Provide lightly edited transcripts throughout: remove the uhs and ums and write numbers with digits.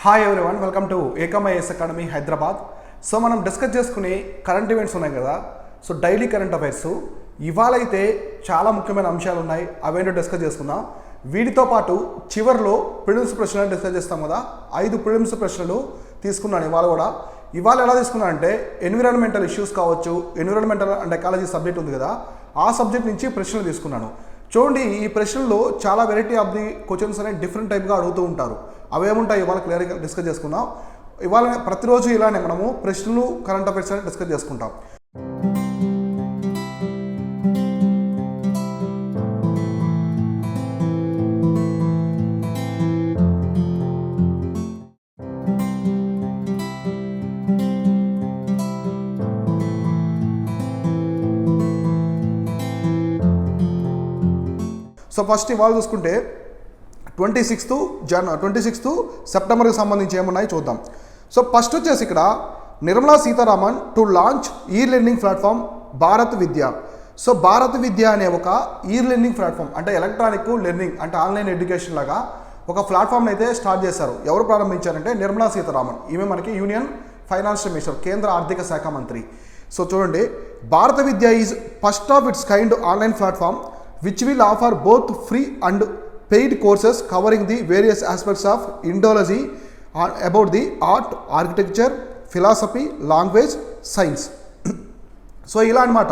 Hi everyone, welcome to ఏకమఐఎస్ academy Hyderabad. So మనం discuss చేసుకునే కరెంట్ ఈవెంట్స్ ఉన్నాయి కదా, సో డైలీ కరెంట్ అఫైర్స్. ఇవాళ అయితే చాలా ముఖ్యమైన అంశాలు ఉన్నాయి, అవేంటో డిస్కస్ చేసుకుందాం. వీటితో పాటు చివరిలో ప్రిలిమ్స్ ప్రశ్నలు డిస్కస్ చేస్తాం కదా, 5 ప్రిలిమ్స్ ప్రశ్నలు తీసుకున్నాను ఇవాళ కూడా. ఇవాళ ఎలా తీసుకున్నా అంటే ఎన్విరాన్మెంటల్ ఇష్యూస్ కావచ్చు, ఎన్విరాన్మెంటల్ అండ్ ఎకాలజీ సబ్జెక్ట్ ఉంది కదా, ఆ సబ్జెక్ట్ నుంచి ప్రశ్నలు తీసుకున్నాను. చూడండి, ఈ ప్రశ్నల్లో చాలా వెరైటీ ఆఫ్ ది క్వశ్చన్స్ అనేవి డిఫరెంట్ టైప్గా అడుగుతూ ఉంటారు. అవేముంటాయి ఇవాళ క్లియర్గా డిస్కస్ చేసుకుందాం. ఇవాళ ప్రతిరోజు ఇలానే మనము ప్రశ్నలు కరెంట్ అఫైర్స్ అనేది డిస్కస్ చేసుకుంటాం. సో ఫస్ట్ ఇవాళ చూసుకుంటే 26 సెప్టెంబర్కి సంబంధించి ఏమున్నాయి చూద్దాం. సో ఫస్ట్ వచ్చేసి ఇక్కడ నిర్మలా సీతారామన్ టు లాంచ్ ఈ లెర్నింగ్ ప్లాట్ఫామ్ భారత్ విద్య. సో భారత్ విద్య అనే ఒక ఈ లెర్నింగ్ ప్లాట్ఫామ్ అంటే ఎలక్ట్రానిక్ లెర్నింగ్ అంటే ఆన్లైన్ ఎడ్యుకేషన్ లాగా ఒక ప్లాట్ఫామ్ని అయితే స్టార్ట్ చేశారు. ఎవరు ప్రారంభించారంటే నిర్మలా సీతారామన్. ఈమె మనకి యూనియన్ ఫైనాన్స్ మినిస్టర్, కేంద్ర ఆర్థిక శాఖ మంత్రి. సో చూడండి, Bharat Vidya is first of its kind online platform which will offer both free and paid courses covering the various aspects of Indology about the art, architecture, philosophy, language, science. So ఇలా అనమాట.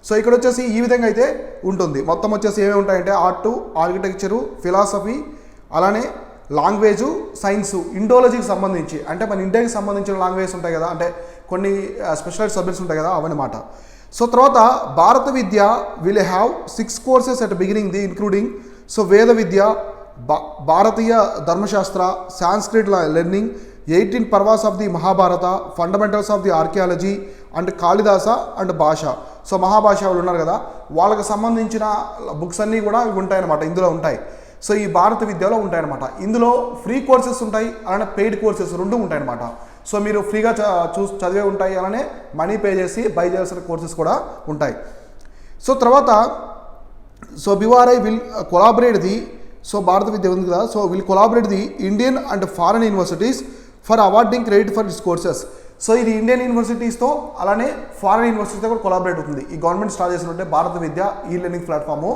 So ఇక్కడ వచ్చేసి ఈ విధంగా అయితే ఉంటుంది. మొత్తం వచ్చేసి ఏమేమి ఉంటాయంటే ఆర్టు, ఆర్కిటెక్చరు, ఫిలాసఫీ, అలానే లాంగ్వేజు, సైన్సు, ఇండోలజీకి సంబంధించి అంటే మన ఇండియాకి సంబంధించిన లాంగ్వేజ్ ఉంటాయి కదా, అంటే కొన్ని స్పెషలైజ్డ్ సబ్జెక్ట్స్ ఉంటాయి కదా అవన్నమాట. సో తర్వాత Bharat Vidya will have 6 courses at beginning the including so Veda Vidya, Bharatiya Dharmashastra, Sanskrit learning, 18 పర్వాస్ of the Mahabharata, fundamentals of the archaeology and Kalidasa and Bhasa. So మహాభాష వాళ్ళు ఉన్నారు కదా, వాళ్ళకి సంబంధించిన బుక్స్ అన్నీ కూడా ఇవి ఉంటాయన్నమాట, ఇందులో ఉంటాయి. సో ఈ భారత విద్యలో ఉంటాయన్నమాట. ఇందులో ఫ్రీ కోర్సెస్ ఉంటాయి, అలానే పెయిడ్ కోర్సెస్ రెండు ఉంటాయన్నమాట. సో మీరు ఫ్రీగా చదివే ఉంటాయి, అలానే మనీ పే చేసి బై చేయాల్సిన కోర్సెస్ కూడా ఉంటాయి. సో తర్వాత బివార్ఐ విల్ కొలాబరేట్ ది సో భారత విద్య ఉంది కదా, so will collaborate the Indian and foreign universities for awarding credit for it's courses. So ఇది ఇండియన్ యూనివర్సిటీస్తో అలానే ఫారెన్ యూనివర్సిటీతో కూడా కొలాబరేట్ అవుతుంది. ఈ గవర్నమెంట్ స్టార్ట్ చేసినట్టే భారత విద్య ఈ లెర్నింగ్ ప్లాట్ఫాము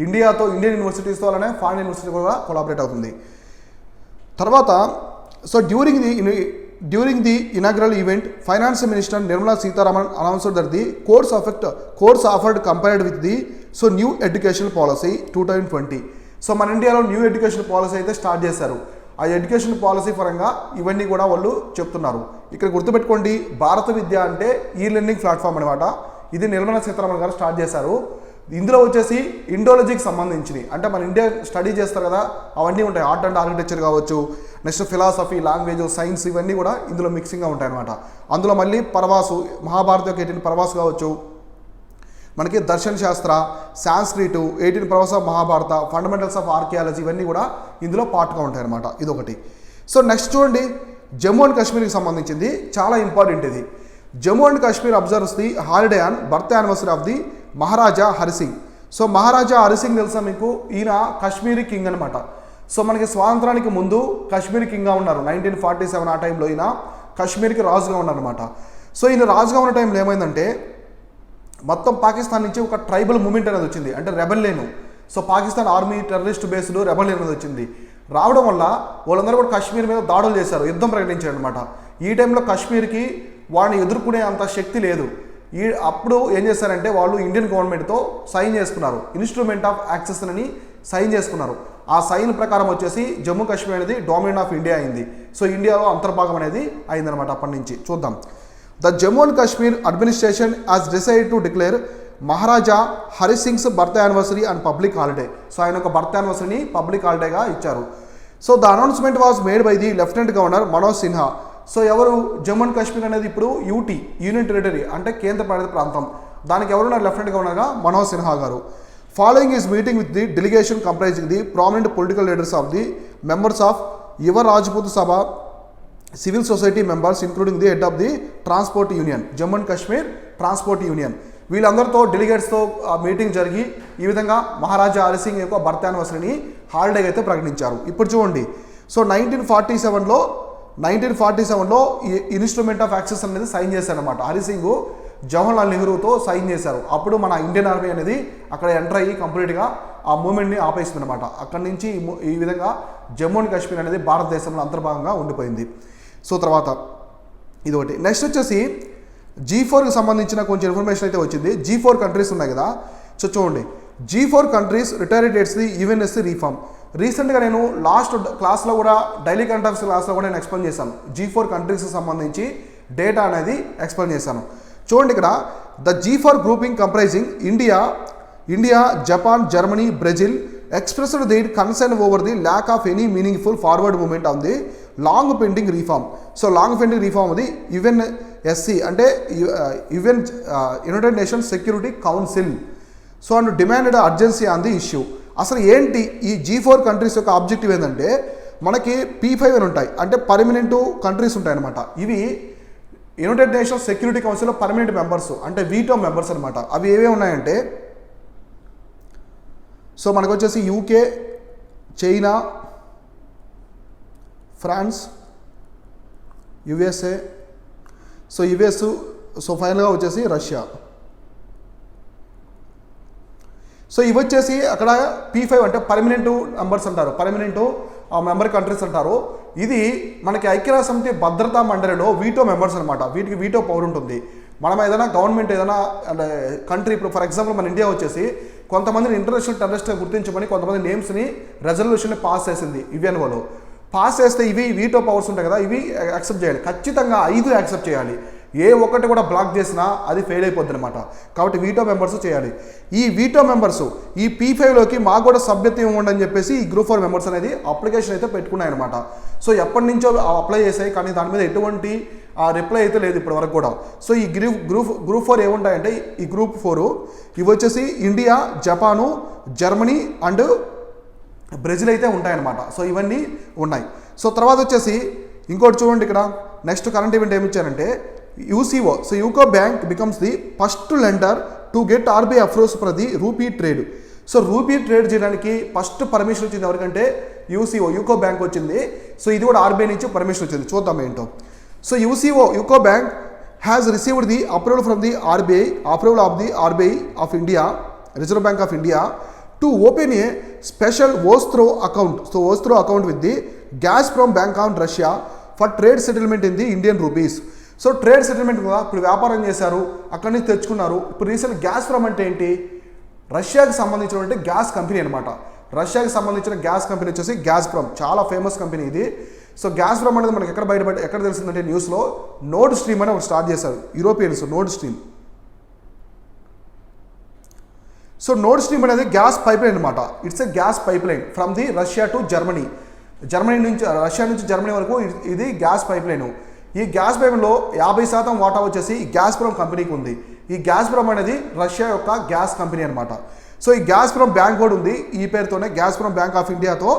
ఇండియన్ యూనివర్సిటీస్తో అలానే ఫారెన్ యూనివర్సిటీ కూడా కొలాబరేట్ అవుతుంది. తర్వాత so during the inaugural event, Finance Minister Nirmala Sitharaman announced that the course offered compared with the new education policy 2020. So మన ఇండియాలో న్యూ ఎడ్యుకేషన్ పాలసీ అయితే స్టార్ట్ చేశారు. ఆ education policy పరంగా ఇవన్నీ కూడా వాళ్ళు చెప్తున్నారు. ఇక్కడ గుర్తుపెట్టుకోండి, భారత విద్య అంటే ఈ లెర్నింగ్ ప్లాట్ఫామ్ అనమాట. ఇది నిర్మలా సీతారామన్ గారు స్టార్ట్ చేశారు. ఇందులో వచ్చేసి ఇండోలజీకి సంబంధించినవి అంటే మన ఇండియా స్టడీ చేస్తారు కదా అవన్నీ ఉంటాయి. ఆర్ట్ అండ్ ఆర్కిటెక్చర్ కావచ్చు, నెక్స్ట్ ఫిలాసఫీ, లాంగ్వేజ్, సైన్స్ ఇవన్నీ కూడా ఇందులో మిక్సింగ్గా ఉంటాయి అనమాట. అందులో మళ్ళీ పర్వాసు, మహాభారత యొక్క 18 పర్వాసు కావచ్చు, మనకి దర్శన శాస్త్ర, సాంస్క్రిట్, 18 పర్వాస్ of Mahabharata, fundamentals of archaeology ఇవన్నీ కూడా ఇందులో పార్ట్గా ఉంటాయి అనమాట. ఇదొకటి. సో నెక్స్ట్ చూడండి, జమ్మూ అండ్ కాశ్మీర్కి సంబంధించింది చాలా ఇంపార్టెంట్. ఇది Jammu and Kashmir observes the holiday on birth anniversary of the Maharaja Hari Singh. So Maharaja Hari Singh తెలుసా మీకు? ఈయన కాశ్మీరీ కింగ్ అనమాట. సో మనకి స్వాతంత్రానికి ముందు కాశ్మీరీ కింగ్గా ఉన్నారు. 1947 ఆ టైంలో ఈయన కాశ్మీర్కి రాజుగా ఉన్నారనమాట. సో ఈయన రాజుగా ఉన్న టైంలో ఏమైందంటే మొత్తం పాకిస్తాన్ నుంచి ఒక ట్రైబల్ మూమెంట్ అనేది వచ్చింది, అంటే rebellion. So Pakistan army terrorist based rebellion అనేది వచ్చింది. రావడం వల్ల వాళ్ళందరూ కూడా కాశ్మీర్ మీద దాడులు చేశారు, యుద్ధం ప్రకటించారు అనమాట. ఈ టైంలో కాశ్మీర్కి వాడిని ఎదుర్కొనే అంత శక్తి లేదు. అప్పుడు ఏం చేశారంటే వాళ్ళు ఇండియన్ గవర్నమెంట్తో సైన్ చేసుకున్నారు, ఇన్స్ట్రుమెంట్ ఆఫ్ యాక్సెస్ అని సైన్ చేసుకున్నారు. ఆ సైన్ ప్రకారం వచ్చేసి జమ్మూ కాశ్మీర్ అనేది డొమైన్ ఆఫ్ ఇండియా అయింది. సో ఇండియాలో అంతర్భాగం అనేది అయిందనమాట. అప్పటి నుంచి చూద్దాం. The Jammu and Kashmir administration has decided to declare Maharaja Hari Singh's birth anniversary and public holiday. So ఆయన ఒక బర్త్ యానివర్సరీని పబ్లిక్ హాలిడేగా ఇచ్చారు. So the announcement was made by the lieutenant governor Manoj Sinha. So ఎవరు? జమ్మూ అండ్ కాశ్మీర్ అనేది ఇప్పుడు యూనియన్ టెరిటరీ అంటే కేంద్ర పాలిత ప్రాంతం. దానికి ఎవరున్నారు? లెఫ్టినెంట్ గవర్నర్గా మనోజ్ సిన్హా గారు. Following is meeting with the delegation comprising the prominent political leaders of the members of యువ రాజ్పూత్ సభ, civil society members including the head of the transport union, Jammu and Kashmir transport union. వీళ్ళందరితో డెలిగేట్స్తో మీటింగ్ జరిగి ఈ విధంగా మహారాజా హరి సింగ్ యొక్క బర్త్ యానివర్సరీని హాలిడేగా అయితే ప్రకటించారు. ఇప్పుడు చూడండి, సో 1947లో 1947లో ఈ ఇన్స్ట్రుమెంట్ ఆఫ్ యాక్సెస్ అనేది సైన్ చేశారనమాట. హరిసింగ్ జవహర్లాల్ నెహ్రూతో సైన్ చేశారు. అప్పుడు మన ఇండియన్ ఆర్మీ అనేది అక్కడ ఎంటర్ అయ్యి కంప్లీట్గా ఆ మూమెంట్ని ఆపేసింది అనమాట. అక్కడి నుంచి ఈ విధంగా జమ్మూ అండ్ కాశ్మీర్ అనేది భారతదేశంలో అంతర్భాగంగా ఉండిపోయింది. సో తర్వాత ఇది ఒకటి. నెక్స్ట్ వచ్చేసి G4కి సంబంధించిన కొంచెం ఇన్ఫర్మేషన్ అయితే వచ్చింది. G4 కంట్రీస్ ఉన్నాయి కదా, సో చూడండి. G4 countries retired dates the UNSC reform. రీసెంట్గా నేను లాస్ట్ క్లాస్లో కూడా డైలీ కరెంట్ అఫైర్స్ క్లాస్లో కూడా నేను ఎక్స్ప్లెయిన్ చేశాను. G4 కంట్రీస్కి సంబంధించి డేటా అనేది ఎక్స్ప్లెయిన్ చేశాను. చూడండి ఇక్కడ the G4 grouping comprising India, Japan, Germany, Brazil expressed their concern over the lack of any meaningful forward movement on the long pending reform. So long pending reform అది UNSC అంటే United Nations Security Council. So and demanded urgency on the issue. అసలు ఏంటి ఈ G4 countries యొక్క objective ఏంటంటే, మనకి P5 అని ఉంటాయి, అంటే పర్మనెంట్ కంట్రీస్ ఉంటాయి అనమాట. ఇవి యునైటెడ్ నేషన్స్ సెక్యూరిటీ కౌన్సిల్లో పర్మనెంట్ మెంబర్స్, అంటే వీటో మెంబర్స్ అనమాట. అవి ఏవే ఉన్నాయంటే, సో మనకు వచ్చేసి UK, China, France, USA, so US, so ఫైనల్గా వచ్చేసి రష్యా. సో ఇవి వచ్చేసి అక్కడ P5 అంటే పర్మనెంట్ మెంబర్స్ అంటారు, పర్మనెంట్ మెంబర్ కంట్రీస్ అంటారు. ఇది మనకి ఐక్యరాజ్య సమితి భద్రతా మండలిలో వీటో మెంబర్స్ అనమాట. వీటికి వీటో పవర్ ఉంటుంది. మనం ఏదైనా గవర్నమెంట్ ఏదైనా అంటే కంట్రీ, ఇప్పుడు ఫర్ ఎగ్జాంపుల్ మన ఇండియా వచ్చేసి కొంతమందిని ఇంటర్నేషనల్ టెర్రరిస్ట్గా గుర్తించమని కొంతమంది నేమ్స్ని రెజల్యూషన్ని పాస్ చేసింది యుఎన్ఓలో. పాస్ చేస్తే ఇవి వీటో పవర్స్ ఉంటాయి కదా, ఇవి యాక్సెప్ట్ చేయాలి. ఖచ్చితంగా 5 యాక్సెప్ట్ చేయాలి. ఏ ఒక్కటి కూడా బ్లాక్ చేసినా అది ఫెయిల్ అయిపోద్ది అనమాట. కాబట్టి వీటో మెంబర్స్ చేయాలి. ఈ వీటో మెంబర్స్ ఈ P5లోకి మాకు కూడా సభ్యత్వం ఇవ్వండి అని చెప్పేసి ఈ గ్రూప్ 4 మెంబర్స్ అనేది అప్లికేషన్ అయితే పెట్టుకున్నాయి అనమాట. సో ఎప్పటి నుంచో అప్లై చేసాయి, కానీ దాని మీద ఎటువంటి రిప్లై అయితే లేదు ఇప్పటి వరకు కూడా. సో ఈ గ్రూప్ 4 ఏముంటాయంటే, ఈ గ్రూప్ 4 ఇవి వచ్చేసి India, Japan, Germany and Brazil అయితే ఉంటాయన్నమాట. సో ఇవన్నీ ఉన్నాయి. సో తర్వాత వచ్చేసి ఇంకోటి చూడండి, ఇక్కడ నెక్స్ట్ కరెంట్ ఈవెంట్ ఏమి ఇచ్చారంటే UCO. So UCO bank becomes the first lender to get RBI approves for the rupee trade. So rupee trade చేయడానికి ఫస్ట్ పర్మిషన్ వచ్చింది ఎవరికంటే UCO, యూకో బ్యాంక్ వచ్చింది. సో ఇది కూడా RBI నుంచి పర్మిషన్ వచ్చింది. చూద్దాం ఏంటో. So UCO bank has received the approval from the approval of the RBI of India, Reserve Bank of India, to open a special vostro account. So vostro account with the Gazprom bank on Russia for trade settlement in the Indian rupees. So trade settlement కూడా ఇప్పుడు వ్యాపారం చేశారు, అక్కడి నుంచి తెచ్చుకున్నారు. ఇప్పుడు recent Gazprom అంటే ఏంటి, రష్యాకి సంబంధించినటువంటి గ్యాస్ కంపెనీ అనమాట. రష్యాకి సంబంధించిన గ్యాస్ కంపెనీ వచ్చేసి Gazprom, చాలా ఫేమస్ కంపెనీ ఇది. సో Gazprom అనేది మనకి ఎక్కడ తెలిసిందంటే న్యూస్లో నోర్డ్ స్ట్రీమ్ అని ఒకటి స్టార్ట్ చేశారు యూరోపియన్స్, నోర్డ్ స్ట్రీమ్. సో నోర్డ్ స్ట్రీమ్ అనేది గ్యాస్ పైప్ లైన్ అనమాట. It's a gas pipe line from the Russia to Germany. Russia నుంచి జర్మనీ వరకు ఇది గ్యాస్ పైప్ లైన్. ఈ గ్యాస్ పైప్లో 50% వాటా వచ్చేసి Gazprom కంపెనీకి ఉంది. ఈ Gazprom అనేది రష్యా యొక్క గ్యాస్ కంపెనీ అనమాట. సో ఈ Gazprom బ్యాంక్ కూడా ఉంది. ఈ పేరుతోనే Gazprom బ్యాంక్ ఆఫ్ ఇండియాతో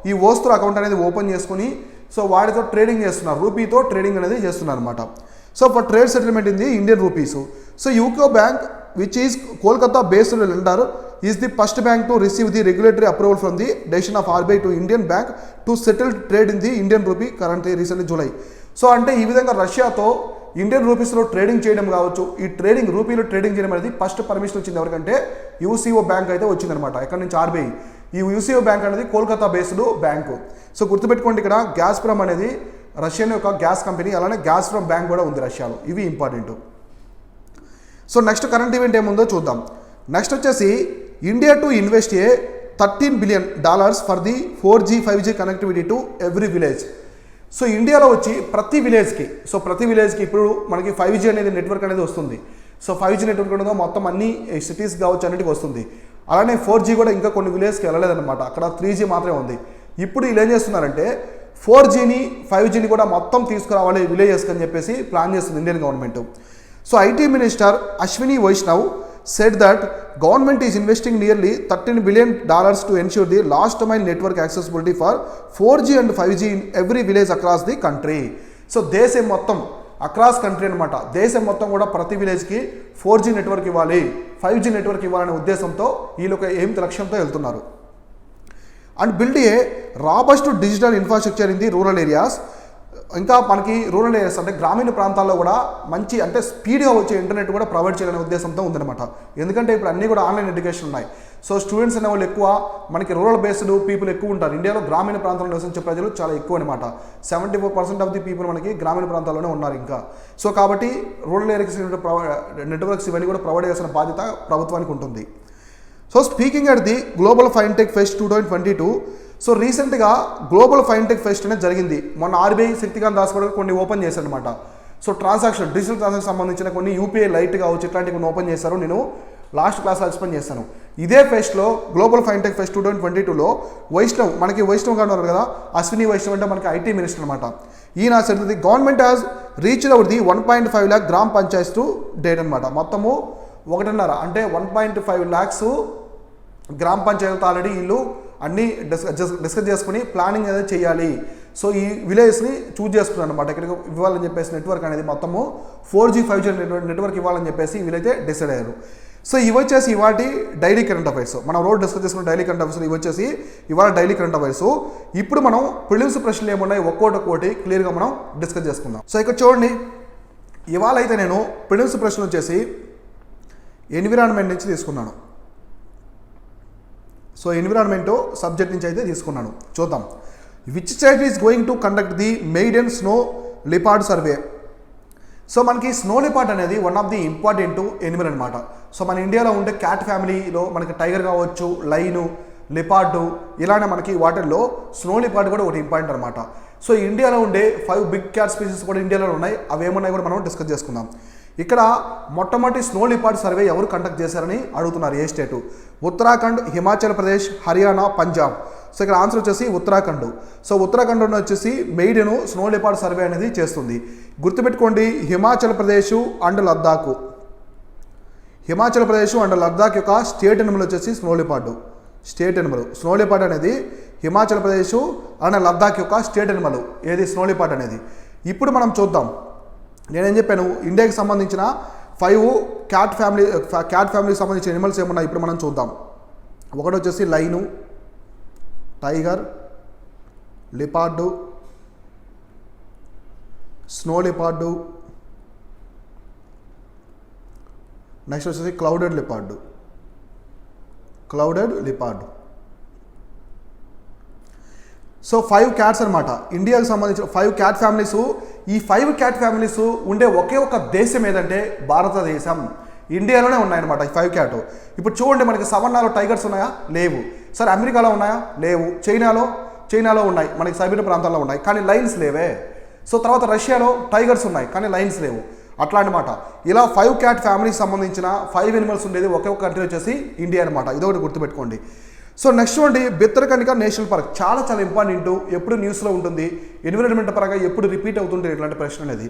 ఈ ఓస్త్రో అకౌంట్ అనేది ఓపెన్ చేసుకుని సో వాటితో ట్రేడింగ్ చేస్తున్నారు, రూపీతో ట్రేడింగ్ అనేది చేస్తున్నారు అనమాట. So for trade settlement in the Indian rupees. So UCO bank which is Kolkata based lender is the first bank to receive the regulatory approval from the decision of RBI to Indian bank to settle trade in the Indian rupee currently recently July. So అంటే ఈ విధంగా రష్యాతో Indian రూపీస్లో trading చేయడం కావచ్చు, ఈ trading రూపీలో trading చేయడం అనేది ఫస్ట్ పర్మిషన్ వచ్చింది ఎవరికంటే UCO బ్యాంక్ అయితే వచ్చిందనమాట. ఎక్కడి నుంచి RBI. ఈ UCO బ్యాంక్ అనేది కోల్కతా బేస్డ్ బ్యాంకు. సో గుర్తుపెట్టుకోండి, ఇక్కడ Gazprom అనేది రష్యన్ యొక్క గ్యాస్ కంపెనీ, అలానే Gazprom బ్యాంక్ కూడా ఉంది రష్యాలో. ఇవి important. So next current event ఏముందో చూద్దాం. నెక్స్ట్ వచ్చేసి India to invest A $13 billion for the 4G 5G connectivity to every village. So ఇండియాలో వచ్చి ప్రతి విలేజ్కి ఇప్పుడు మనకి 5G అనేది నెట్వర్క్ అనేది వస్తుంది. సో 5G నెట్వర్క్ ఉండగా మొత్తం అన్ని సిటీస్ కావచ్చు అన్నిటికి వస్తుంది. అలానే 4G కూడా ఇంకా కొన్ని విలేజ్కి వెళ్ళలేదన్నమాట, అక్కడ 3G మాత్రమే ఉంది. ఇప్పుడు వీళ్ళు ఏం చేస్తున్నారంటే 4Gని 5Gని కూడా మొత్తం తీసుకురావాలి విలేజెస్కి అని చెప్పేసి ప్లాన్ చేస్తుంది Indian government. So IT Minister Ashwini Vaishnav said that government is investing nearly $13 billion to ensure the last mile network accessibility for 4G and 5G in every village across the country. So దేశం మొత్తం across country అనమాట, దేశం మొత్తం కూడా ప్రతి విలేజ్కి 4G network ఇవ్వాలి, 5G network ఇవ్వాలనే ఉద్దేశంతో వీళ్ళొక లక్ష్యంతో వెళ్తున్నారు. And build a robust digital infrastructure in the rural areas. ఇంకా మనకి రూరల్ ఏరియాస్ అంటే గ్రామీణ ప్రాంతాల్లో కూడా మంచి అంటే స్పీడ్గా వచ్చే ఇంటర్నెట్ కూడా ప్రొవైడ్ చేయాలనే ఉద్దేశంతో ఉందన్నమాట. ఎందుకంటే ఇప్పుడు అన్నీ కూడా ఆన్లైన్ ఎడ్యుకేషన్ ఉన్నాయి. సో స్టూడెంట్స్ అనే వాళ్ళు ఎక్కువ మనకి రూరల్ బేస్డ్ పీపుల్ ఎక్కువ ఉంటారు. ఇండియాలో గ్రామీణ ప్రాంతంలో నివసించే ప్రజలు చాలా ఎక్కువ అనమాట. 74% ఆఫ్ ది పీపుల్ మనకి గ్రామీణ ప్రాంతాల్లోనే ఉన్నారు ఇంకా. సో కాబట్టి రూరల్ ఏరియాస్ నెట్వర్క్స్ ఇవన్నీ కూడా ప్రొవైడ్ చేసిన బాధ్యత ప్రభుత్వానికి ఉంటుంది. So speaking at the Global Fintech Fest 2022. So రీసెంట్గా గ్లోబల్ ఫైన్టెక్ ఫెస్ట్ అనేది జరిగింది. మొన్న ఆర్బీఐ శక్తికాంత్ దాస్ కూడా కొన్ని ఓపెన్ చేశారు అనమాట. సో డిజిటల్ ట్రాన్సాక్షన్ సంబంధించిన కొన్ని యూపీఐ లైట్ కావచ్చు ఇట్లాంటివి కొన్ని ఓపెన్ చేశారు. నేను లాస్ట్ క్లాస్లో ఎక్స్ప్లెయిన్ చేస్తాను. ఇదే ఫెస్ట్లో గ్లోబల్ ఫైన్టెక్ ఫెస్ట్ 2022లో వైష్ణవ్ గారు ఉన్నారు కదా, అశ్విని వైష్ణవ్ అంటే మనకి ఐటీ మినిస్టర్ అనమాట. ఈయన the government has reached out the 1.5 lakh గ్రామ పంచాయత్ టు డేట్ అనమాట. మొత్తము 1.5 అంటే 1.5 lakhs గ్రామ పంచాయతీలతో ఆల్రెడీ వీళ్ళు అన్నీ డిస్కస్ చేసుకుని ప్లానింగ్ అనేది చేయాలి. సో ఈ విలేజ్ని చూజ్ చేసుకున్నారు అనమాట. ఇక్కడికి ఇవ్వాలని చెప్పేసి నెట్వర్క్ అనేది మొత్తము 4G 5G నెట్వర్క్ ఇవ్వాలని చెప్పేసి వీళ్ళైతే డిసైడ్ అయ్యారు. సో ఇవి వచ్చేసి ఇవాటి డైలీ కరెంట్ అఫైర్స్. మనం రోజు డిస్కస్ చేసుకున్న డైలీ కరెంట్ అఫైర్స్ ఇవి వచ్చేసి ఇవాళ డైలీ కరెంట్ అఫైర్స్. ఇప్పుడు మనం ప్రిలిమ్స్ ప్రశ్నలు ఏమున్నాయి ఒక్కోటి క్లియర్గా మనం డిస్కస్ చేసుకుందాం. సో ఇక్కడ చూడండి, ఇవాళ అయితే నేను ప్రిలిమ్స్ ప్రశ్నలు వచ్చేసి ఎన్విరాన్మెంట్ నుంచి తీసుకున్నాను. సో ఎన్విరాన్మెంట్ సబ్జెక్ట్ నుంచి అయితే తీసుకున్నాను. చూద్దాం. Which state is going to conduct the maiden snow leopard survey. So మనకి స్నో లిపార్డ్ అనేది one of the important Animal అనమాట. సో మన ఇండియాలో ఉండే క్యాట్ ఫ్యామిలీలో మనకి టైగర్ కావచ్చు, లైను, లిపార్డు ఇలానే మనకి వాటిల్లో స్నో లిపార్డ్ కూడా ఒకటి ఇంపార్టెంట్ అనమాట. సో ఇండియాలో ఉండే 5 బిగ్ క్యాట్ స్పీసీస్ కూడా ఇండియాలో ఉన్నాయి. అవి ఏమున్నాయి కూడా మనం డిస్కస్ చేసుకుందాం. ఇక్కడ మొట్టమొదటి స్నో లిపార్డ్ సర్వే ఎవరు కండక్ట్ చేశారని అడుగుతున్నారు. ఏ స్టేటు? ఉత్తరాఖండ్, హిమాచల్ ప్రదేశ్, హర్యానా, పంజాబ్. సో ఇక్కడ ఆన్సర్ వచ్చేసి ఉత్తరాఖండ్. సో ఉత్తరాఖండ్ వచ్చేసి మెయిడెను స్నో లిపార్డ్ సర్వే అనేది చేస్తుంది. గుర్తుపెట్టుకోండి, హిమాచల్ ప్రదేశ్ అండ్ లద్దాఖ్. హిమాచల్ ప్రదేశ్ అండ్ లద్దాఖ్ యొక్క స్టేట్ ఎనిమల్ వచ్చేసి snow leopard. State Animal snow leopard అనేది హిమాచల్ ప్రదేశ్ అండ్ లద్దాఖ్ యొక్క స్టేట్ ఎనిమల్ ఏది స్నో లిపార్డ్ అనేది. ఇప్పుడు మనం చూద్దాం. నేనేం చెప్పాను, ఇండియాకి సంబంధించిన 5 క్యాట్ ఫ్యామిలీకి సంబంధించిన ఎనిమల్స్ ఏమున్నాయి ఇప్పుడు మనం చూద్దాం. ఒకటి వచ్చేసి లైను, టైగర్, లిపార్డు, స్నో లిపార్డు, నెక్స్ట్ వచ్చేసి క్లౌడెడ్ లిపార్డు. సో 5 క్యాట్స్ అనమాట. ఇండియాకి సంబంధించిన 5 క్యాట్ ఫ్యామిలీస్. ఈ 5 క్యాట్ ఫ్యామిలీస్ ఉండే ఒకే ఒక దేశం ఏదంటే భారతదేశం. ఇండియాలోనే ఉన్నాయన్నమాట ఈ 5 క్యాట్. ఇప్పుడు చూడండి, మనకి సవర్ణాలో టైగర్స్ ఉన్నాయా? లేవు. సరే, అమెరికాలో ఉన్నాయా? లేవు. చైనాలో ఉన్నాయి, మనకి సైబీరియా ప్రాంతాల్లో ఉన్నాయి, కానీ లైన్స్ లేవే. సో తర్వాత రష్యాలో టైగర్స్ ఉన్నాయి, కానీ లైన్స్ లేవు. అట్లా అనమాట. ఇలా 5 క్యాట్ ఫ్యామిలీకి సంబంధించిన 5 ఎనిమల్స్ ఉండేది ఒకే ఒక కంట్రీ వచ్చేసి ఇండియా అనమాట. ఇదొకటి గుర్తుపెట్టుకోండి. సో నెక్స్ట్ చూడండి, బిత్తరకనిక నేషనల్ పార్క్ చాలా ఇంపార్టెంట్. ఎప్పుడు న్యూస్లో ఉంటుంది, ఎన్విరాన్మెంట్ పరంగా ఎప్పుడు రిపీట్ అవుతుంటుంది ఇట్లాంటి ప్రశ్న అనేది.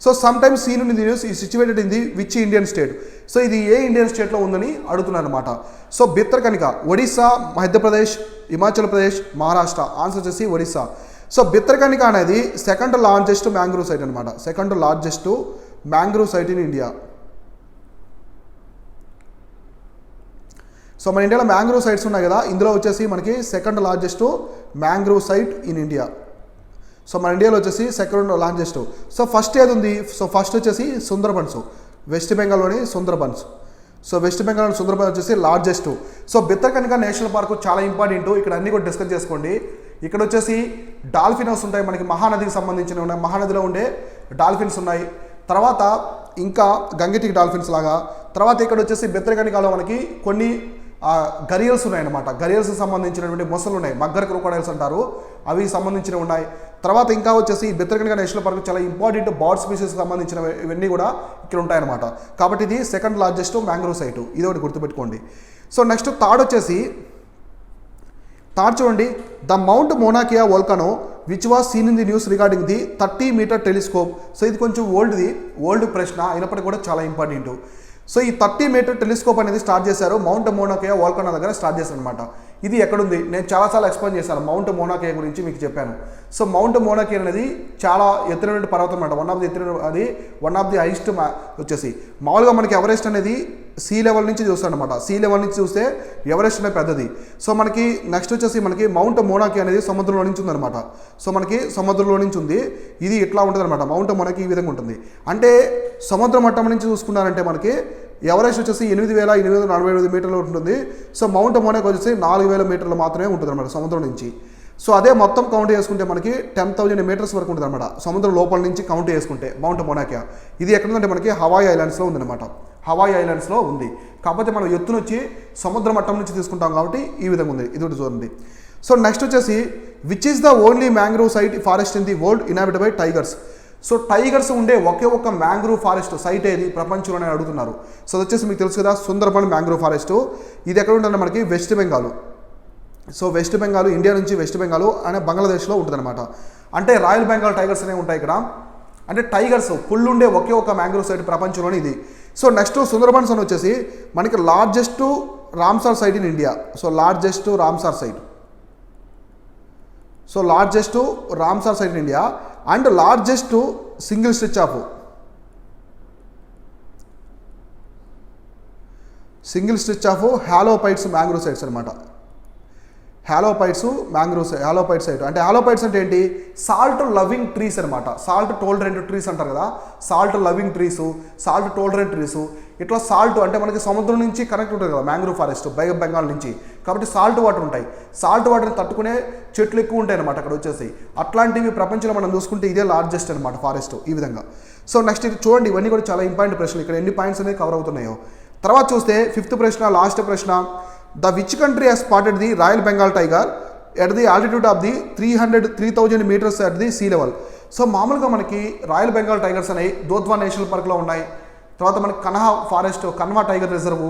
So some times seen in the news ఈ situated in the which Indian state. So ఇది ఏ ఇండియన్ స్టేట్లో ఉందని అడుగుతున్నారు అనమాట. సో బిత్తరకనిక ఒడిస్సా, మధ్యప్రదేశ్, హిమాచల్ ప్రదేశ్, మహారాష్ట్ర. ఆన్సర్ వచ్చేసి ఒడిస్సా. సో బిత్తరకనిక అనేది సెకండ్ లార్జెస్ట్ మ్యాంగ్రూవ్ సైట్ అనమాట. Second largest mangrove site in India. So మన ఇండియాలో మ్యాంగ్రూవ్ సైట్స్ ఉన్నాయి కదా, ఇందులో వచ్చేసి మనకి second largest mangrove site in India. So మన ఇండియాలో వచ్చేసి సెకండ్ లార్జెస్ట్. సో ఫస్ట్ ఏది ఉంది? సో ఫస్ట్ వచ్చేసి సుందర్బన్స్, వెస్ట్ బెంగాల్లోని సుందర్బన్స్. సో వెస్ట్ బెంగాల్ సుందర్బన్స్ వచ్చేసి లార్జెస్ట్. సో బిత్తరకనిక నేషనల్ పార్క్ చాలా ఇంపార్టెంట్. ఇక్కడ అన్ని కూడా డిస్కస్ చేసుకోండి. ఇక్కడ వచ్చేసి డాల్ఫిన్స్ ఉంటాయి, మనకి మహానదికి సంబంధించినవి ఉన్నాయి. మహానదిలో ఉండే డాల్ఫిన్స్ ఉన్నాయి. తర్వాత ఇంకా గంగటిక్ డాల్ఫిన్స్ లాగా. తర్వాత ఇక్కడ వచ్చేసి బిత్తరకనికలో మనకి కొన్ని గరియల్స్ ఉన్నాయన్నమాట. గరియల్స్కి సంబంధించినటువంటి మొసలు ఉన్నాయి, మగ్గర్ క్రొకోడైల్స్ అంటారు, అవి సంబంధించినవి ఉన్నాయి. తర్వాత ఇంకా వచ్చేసి బిత్తరకనిక నేషనల్ పార్క్ చాలా ఇంపార్టెంట్ బర్డ్ స్పీసీస్కి సంబంధించిన ఇవన్నీ కూడా ఇక్కడ ఉంటాయన్నమాట. కాబట్టి ఇది సెకండ్ లార్జెస్ట్ మ్యాంగ్రూవ్ సైటు. ఇది ఒకటి గుర్తుపెట్టుకోండి. సో నెక్స్ట్ థర్డ్ చూడండి, the mount Mauna Kea volcano which was seen in the news regarding the 30-meter telescope. So ఇది కొంచెం ఓల్డ్ ప్రశ్న అయినప్పటికీ కూడా చాలా ఇంపార్టెంట్. సో ఈ 30-meter టెలిస్కోప్ అనేది స్టార్ట్ చేశారు మౌంట్ మోనాకియా వోల్కనో దగ్గర స్టార్ట్ చేశారు అనమాట. ఇది ఎక్కడుంది? నేను చాలాసార్లు ఎక్స్ప్లెయిన్ చేశాను మౌంట్ మోనాకియా గురించి మీకు చెప్పాను. సో మౌంట్ మోనాకియా అనేది చాలా ఎత్తైన పర్వతం అనమాట. వన్ ఆఫ్ ది హైయెస్ట్ వచ్చేసి. మామూలుగా మనకి ఎవరెస్ట్ అనేది సీ లెవెల్ నుంచి చూస్తారనమాట. సీ లెవెల్ నుంచి చూస్తే ఎవరెస్ట్ అనేది పెద్దది. సో మనకి నెక్స్ట్ వచ్చేసి మనకి మౌంట్ మోనాకి అనేది సముద్రంలో నుంచి ఉందన్నమాట. సో మనకి సముద్రంలో నుంచి ఉంది. ఇది ఇట్లా ఉంటుంది అనమాట. మౌంట్ మోనాకి ఈ విధంగా ఉంటుంది. అంటే సముద్ర మట్టం నుంచి చూసుకున్నారంటే మనకి ఎవరెస్ట్ వచ్చేసి 8,845 మీటర్లు ఉంటుంది. సో మౌంట్ మోనాకి వచ్చేసి 4,000 మీటర్లు మాత్రమే ఉంటుంది అనమాట సముద్రం నుంచి. సో అదే మొత్తం కౌంట్ చేసుకుంటే మనకి 10,000 మీటర్స్ వరకు ఉంటుంది అనమాట సముద్రం లోపల నుంచి కౌంట్ చేసుకుంటే మౌంట్ మొనాకో. ఇది ఎక్కడ ఉందంటే మనకి హవాయి ఐలాండ్స్లో ఉందన్నమాట. హవాయి ఐలాండ్స్లో ఉంది. కాకపోతే మనం ఎత్తును వచ్చి సముద్ర మట్టం నుంచి తీసుకుంటాం కాబట్టి ఈ విధంగా ఉంది. ఇది ఒకటి చూడండి. సో నెక్స్ట్ వచ్చేసి which is the only mangrove site forest in the world inhabited by tigers. So tigers ఉండే ఒకే ఒక్క మ్యాంగ్రూవ్ ఫారెస్ట్ సైట్ ఏది ప్రపంచంలోనే అడుగుతున్నారు. సో అది వచ్చేసి మీకు తెలుసు కదా సుందర్బన్ మ్యాంగ్రూవ్ ఫారెస్ట్. ఇది ఎక్కడ ఉంటుందంటే మనకి west Bengal. So west Bengal, India నుంచి వెస్ట్ బెంగాల్ అనే బంగ్లాదేశ్లో ఉంటుందన్నమాట. అంటే రాయల్ బెంగాల్ టైగర్స్ అనేవి ఉంటాయి ఇక్కడ. అంటే టైగర్స్ ఫుల్ ఉండే ఒకే ఒక మ్యాంగ్రూవ్ సైట్ ప్రపంచంలోనే ఇది. సో నెక్స్ట్ సుందర్బన్స్ అని వచ్చేసి మనకి largest Ramsar site in India. So largest Ramsar site. So largest Ramsar site in India and largest single stretch of halophytes mangrove sites అనమాట. Halophytes mangrove halophyte site. అంటే halophytes అంటే ఏంటి? Salt loving trees అనమాట. Salt tolerant trees అంటారు కదా. Salt loving trees, salt tolerant trees. ఇట్లా salt అంటే మనకి సముద్రం నుంచి కనెక్ట్ ఉంటుంది కదా మ్యాంగ్రూవ్ ఫారెస్ట్ బెంగాల్ నుంచి. కాబట్టి సాల్ట్ వాటర్ ఉంటాయి. సాల్ట్ వాటర్ని తట్టుకునే చెట్లు ఎక్కువ ఉంటాయి అనమాట అక్కడ వచ్చేసి. అట్లాంటివి ప్రపంచంలో మనం చూసుకుంటే ఇదే లార్జెస్ట్ అనమాట ఫారెస్ట్ ఈ విధంగా. సో నెక్స్ట్ ఇది చూడండి. ఇవన్నీ కూడా చాలా ఇంపార్టెంట్ ప్రశ్నలు. ఇక్కడ ఎన్ని పాయింట్స్ అనేది కవర్ అవుతున్నాయో. తర్వాత చూస్తే 5th ప్రశ్న, లాస్ట్ ప్రశ్న. The which country has spotted the royal Bengal tiger at the altitude of the 3,000 metres at the sea level. So మామూలుగా మనకి రాయల్ బెంగాల్ టైగర్స్ అనేవి దోద్వా నేషనల్ పార్క్లో ఉన్నాయి. తర్వాత మనకి Kanha forest, Kanva tiger reserve,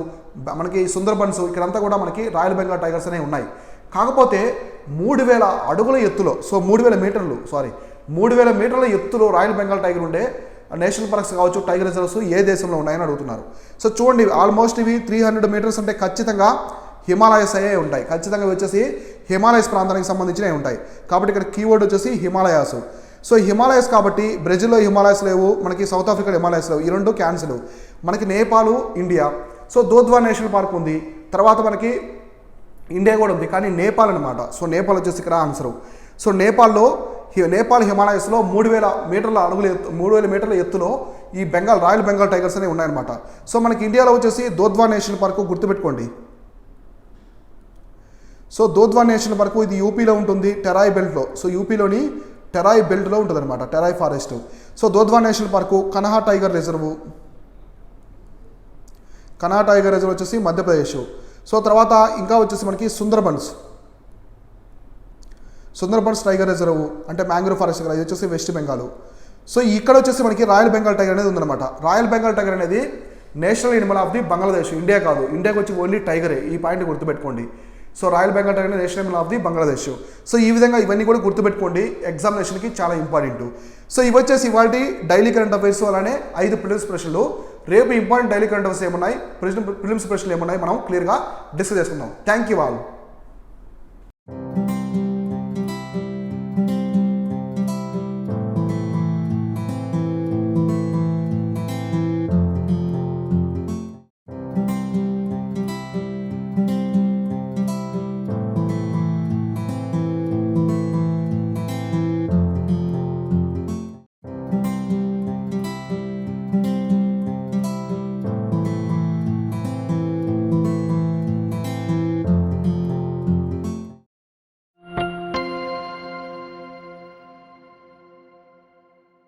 మనకి సుందర్బన్స్, ఇక్కడంతా కూడా మనకి రాయల్ బెంగాల్ టైగర్స్ అనేవి ఉన్నాయి. కాకపోతే 3,000 అడుగుల ఎత్తులో, సో 3,000 మీటర్ల ఎత్తులో రాయల్ బెంగాల్ టైగర్ ఉండే నేషనల్ పార్క్స్ కావచ్చు, టైగర్ రిజర్వ్స్ ఏ దేశంలో ఉన్నాయని అడుగుతున్నారు. సో చూడండి, ఆల్మోస్ట్ ఇవి 300 మీటర్స్ అంటే ఖచ్చితంగా హిమాలయస్ అయ్యే ఉంటాయి. ఖచ్చితంగా వచ్చేసి హిమాలయస్ ప్రాంతానికి సంబంధించినవి ఉంటాయి. కాబట్టి ఇక్కడ కీవర్డ్ వచ్చేసి హిమాలయాస్. సో హిమాలయస్ కాబట్టి బ్రెజిల్లో హిమాలయస్ లేవు, మనకి సౌత్ ఆఫ్రికా హిమాలయస్ లేవు. ఈ రెండు క్యాన్సిల్. మనకి Nepal, India. So Dudhwa National Park ఉంది. తర్వాత మనకి ఇండియా కూడా ఉంది, కానీ నేపాల్ అనమాట. సో నేపాల్ వచ్చేసి ఇక్కడ ఆన్సర్. సో నేపాల్ హిమాలయస్లో 3,000 మీటర్ల ఎత్తులో ఈ రాయల్ బెంగాల్ టైగర్స్ అనేవి ఉన్నాయన్నమాట. సో మనకి ఇండియాలో వచ్చేసి దోద్వా నేషనల్ పార్క్ గుర్తుపెట్టుకోండి. సో దోద్వా నేషనల్ పార్క్ ఇది యూపీలో ఉంటుంది, టెరాయ్ బెల్ట్లో. సో యూపీలోని టెరాయ్ బెల్ట్లో ఉంటుంది అనమాట, Terai forest. So Dudhwa National Park, Kanha Tiger Reserve వచ్చేసి మధ్యప్రదేశ్. సో తర్వాత ఇంకా వచ్చేసి మనకి సుందర్బన్స్ టైగర్ రిజర్వ్ అంటే మ్యాంగ్రూవ్ ఫారెస్ట్ ఇది వచ్చేసి వెస్ట్ బెంగాల్. సో ఇక్కడ వచ్చేసి మనకి రాయల్ బెంగాల్ టైగర్ అనేది ఉందన్నమాట. రాయల్ బెంగాల్ టైగర్ అనేది national Animal of the Bangladesh. India కాదు, ఇండియాకి వచ్చి ఓన్లీ టైగరే. ఈ పాయింట్ గుర్తుపెట్టుకోండి. సో రాయల్ బెంగాల్ టైగర్ అనేది national Animal of the Bangladesh. So ఈ విధంగా ఇవన్నీ కూడా గుర్తుపెట్టుకోండి, ఎగ్జామినేషన్కి చాలా ఇంపార్టెంట్. సో ఇవి వచ్చేసి ఇవాళ డైలీ కరెంట్ అఫైర్స్, అలానే 5 ప్రిలిమ్స్ ప్రశ్నలు. రేపు ఇంపార్టెంట్ డైలీ కరెంట్ అఫైర్స్ ఏమున్నాయి, ప్రిలిమ్స్ ప్రశ్నలు ఏమున్నాయి మనం క్లియర్గా డిస్కస్ చేసుకుందాం. Thank you all.